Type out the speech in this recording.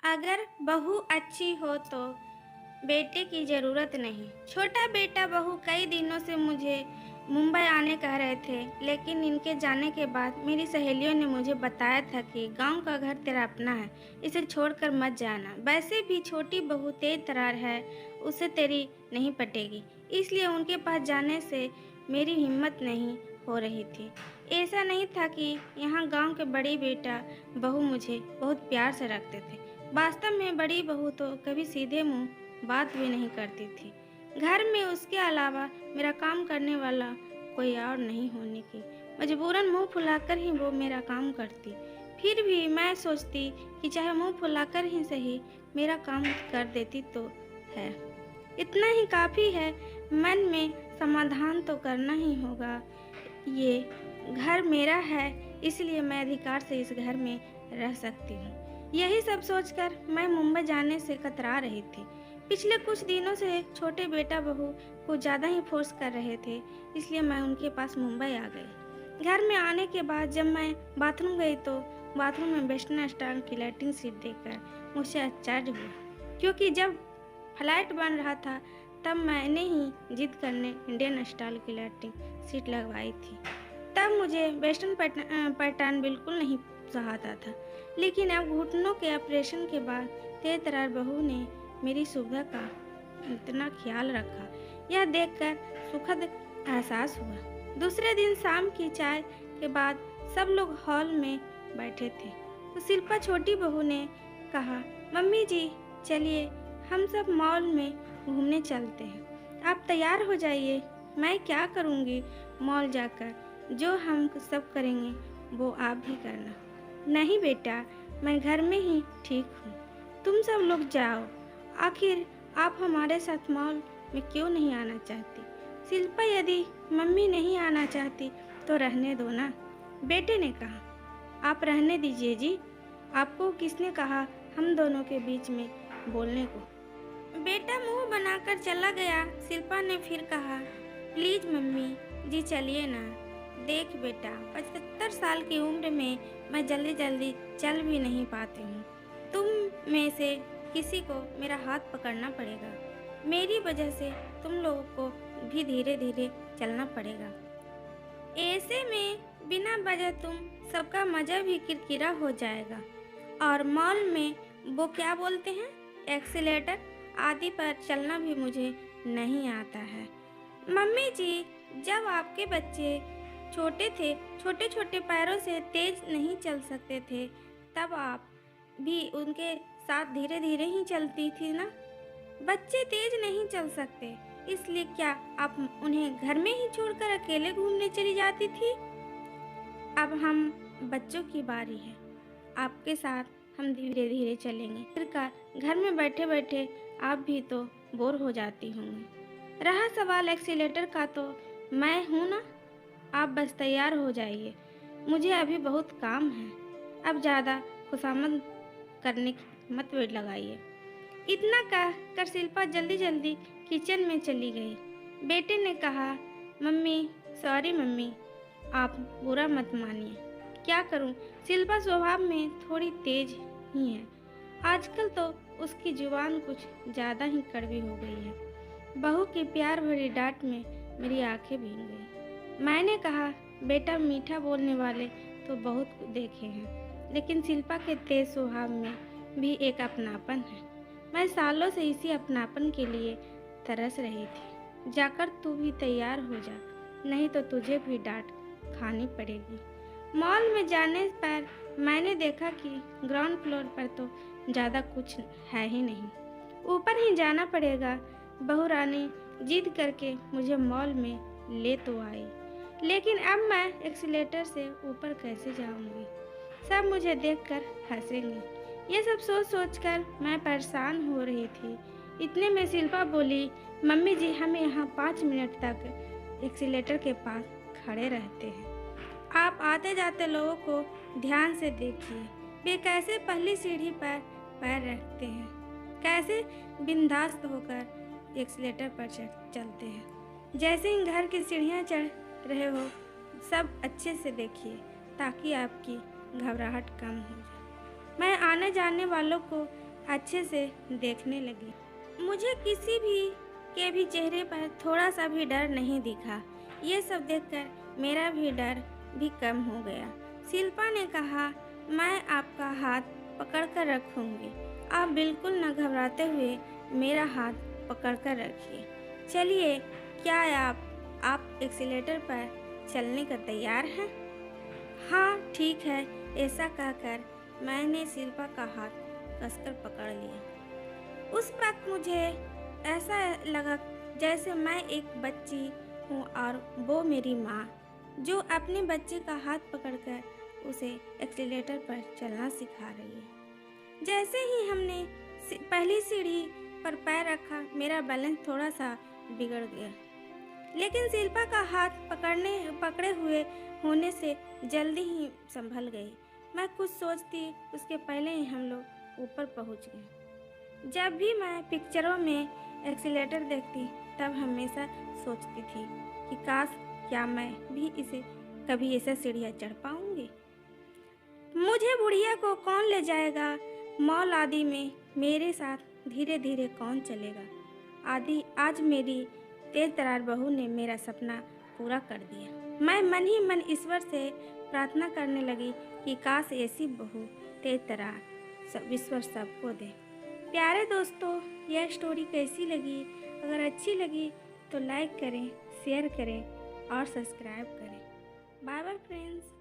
अगर बहू अच्छी हो तो बेटे की ज़रूरत नहीं। छोटा बेटा बहू कई दिनों से मुझे मुंबई आने कह रहे थे, लेकिन इनके जाने के बाद मेरी सहेलियों ने मुझे बताया था कि गांव का घर तेरा अपना है, इसे छोड़कर मत जाना। वैसे भी छोटी बहू तेज तर्रार है, उसे तेरी नहीं पटेगी। इसलिए उनके पास जाने से मेरी हिम्मत नहीं हो रही थी। ऐसा नहीं था कि यहाँ गांव के बड़ी बेटा बहू मुझे बहुत प्यार से रखते थे। वास्तव में बड़ी बहू तो कभी सीधे मुंह बात भी नहीं करती थी। घर में उसके अलावा मेरा काम करने वाला कोई और नहीं होने की मजबूरन मुंह फुलाकर ही वो मेरा काम करती। फिर भी मैं सोचती कि चाहे मुंह फुलाकर ही सही मेरा काम कर देती तो है। इतना ही काफ़ी है। मन में समाधान तो करना ही होगा। ये घर मेरा है, इसलिए मैं अधिकार से इस घर में रह सकती हूँ। यही सब सोचकर मैं मुंबई जाने से कतरा रही थी। पिछले कुछ दिनों से छोटे बेटा बहू को ज़्यादा ही फोर्स कर रहे थे, इसलिए मैं उनके पास मुंबई आ गई। घर में आने के बाद जब मैं बाथरूम गई तो बाथरूम में वेस्टर्न स्टाइल की लाइटिंग सीट देखकर मुझसे आश्चर्य हुआ, क्योंकि जब फ्लैट बन रहा था तब मैंने ही जिद करने इंडियन स्टाइल की लाइटिंग सीट लगवाई थी। तब मुझे वेस्टर्न पैटर्न बिल्कुल नहीं सहाता था, लेकिन अब घुटनों के ऑपरेशन के बाद तेज तर्रार बहू ने मेरी सुविधा का इतना ख्याल रखा, यह देखकर सुखद एहसास हुआ। दूसरे दिन शाम की चाय के बाद सब लोग हॉल में बैठे थे तो शिल्पा छोटी बहू ने कहा, मम्मी जी चलिए हम सब मॉल में घूमने चलते हैं। आप तैयार हो जाइए। मैं क्या करूँगी मॉल जाकर, जो हम सब करेंगे वो आप भी करना। नहीं बेटा, मैं घर में ही ठीक हूँ, तुम सब लोग जाओ। आखिर आप हमारे साथ मॉल में क्यों नहीं आना चाहती? शिल्पा, यदि मम्मी नहीं आना चाहती तो रहने दो ना, बेटे ने कहा। आप रहने दीजिए जी, आपको किसने कहा हम दोनों के बीच में बोलने को? बेटा मुंह बनाकर चला गया। शिल्पा ने फिर कहा, प्लीज मम्मी जी चलिए ना। देख बेटा, 75 साल की उम्र में मैं जल्दी जल्दी चल भी नहीं पाती हूँ। तुम में से किसी को मेरा हाथ पकड़ना पड़ेगा। मेरी वजह से तुम लोगों को भी धीरे धीरे चलना पड़ेगा। ऐसे में बिना वजह तुम सबका मजा भी किरकिरा हो जाएगा। और मॉल में वो क्या बोलते हैं, एक्सीलेटर आदि पर चलना भी मुझे नहीं आता है। मम्मी जी, जब आपके बच्चे छोटे थे, छोटे छोटे पैरों से तेज नहीं चल सकते थे, तब आप भी उनके साथ धीरे धीरे ही चलती थी ना। बच्चे तेज नहीं चल सकते, इसलिए क्या आप उन्हें घर में ही छोड़कर अकेले घूमने चली जाती थी? अब हम बच्चों की बारी है, आपके साथ हम धीरे धीरे चलेंगे। फिर का घर में बैठे बैठे आप भी तो बोर हो जाती होंगी। रहा सवाल एक्सीलेटर का, तो मैं हूँ ना, आप बस तैयार हो जाइए, मुझे अभी बहुत काम है। अब ज़्यादा खुशामद करने की मत वेट लगाइए। इतना कहकर शिल्पा जल्दी जल्दी किचन में चली गई। बेटे ने कहा, मम्मी सॉरी मम्मी, आप बुरा मत मानिए। क्या करूं, शिल्पा स्वभाव में थोड़ी तेज ही है। आजकल तो उसकी जुबान कुछ ज़्यादा ही कड़वी हो गई है। बहू की प्यार भरी डांट में मेरी आंखें भीग गई। मैंने कहा, बेटा मीठा बोलने वाले तो बहुत देखे हैं, लेकिन शिल्पा के तेज स्वभाव में भी एक अपनापन है। मैं सालों से इसी अपनापन के लिए तरस रही थी। जाकर तू भी तैयार हो जा, नहीं तो तुझे भी डांट खानी पड़ेगी। मॉल में जाने पर मैंने देखा कि ग्राउंड फ्लोर पर तो ज़्यादा कुछ है ही नहीं, ऊपर ही जाना पड़ेगा। बहू रानी जिद करके मुझे मॉल में ले तो आई, लेकिन अब मैं एक्सीलेटर से ऊपर कैसे जाऊंगी? सब मुझे देखकर हंसेंगे। ये सब सोच सोच कर मैं परेशान हो रही थी। इतने में शिल्पा बोली, मम्मी जी हम यहाँ 5 मिनट तक एक्सीलेटर के पास खड़े रहते हैं। आप आते जाते लोगों को ध्यान से देखिए, वे कैसे पहली सीढ़ी पर पैर रखते हैं, कैसे बिंदास होकर एक्सीलेटर पर चलते हैं, जैसे ही घर की सीढ़ियाँ चढ़ रहे हो। सब अच्छे से देखिए ताकि आपकी घबराहट कम हो जाए। मैं आने जाने वालों को अच्छे से देखने लगी। मुझे किसी भी के भी चेहरे पर थोड़ा सा भी डर नहीं दिखा। ये सब देखकर मेरा भी डर भी कम हो गया। शिल्पा ने कहा, मैं आपका हाथ पकड़ कर रखूँगी। आप बिल्कुल न घबराते हुए मेरा हाथ पकड़ कर रखिए। चलिए, क्या आप एक्सीलेटर पर चलने का तैयार हैं? हाँ, ठीक है। ऐसा कहकर मैंने शिल्पा का हाथ कसकर पकड़ लिया। उस वक्त मुझे ऐसा लगा जैसे मैं एक बच्ची हूँ और वो मेरी माँ, जो अपने बच्चे का हाथ पकड़कर उसे एक्सीलेटर पर चलना सिखा रही है। जैसे ही हमने पहली सीढ़ी पर पैर रखा, मेरा बैलेंस थोड़ा सा बिगड़ गया, लेकिन शिल्पा का हाथ पकड़े हुए होने से जल्दी ही संभल गई। मैं कुछ सोचती उसके पहले ही हम लोग ऊपर पहुंच गए। जब भी मैं पिक्चरों में एक्सीलेटर देखती, तब हमेशा सोचती थी कि काश क्या मैं भी इसे कभी ऐसा सीढ़ियाँ चढ़ पाऊंगी। मुझे बुढ़िया को कौन ले जाएगा, मॉल आदि में मेरे साथ धीरे धीरे कौन चलेगा। आज मेरी तेज तरार बहू ने मेरा सपना पूरा कर दिया। मैं मन ही मन ईश्वर से प्रार्थना करने लगी कि काश ऐसी बहू तेज तरार ईश्वर सबको दे। प्यारे दोस्तों, यह स्टोरी कैसी लगी? अगर अच्छी लगी तो लाइक करें, शेयर करें और सब्सक्राइब करें। Bye bye friends.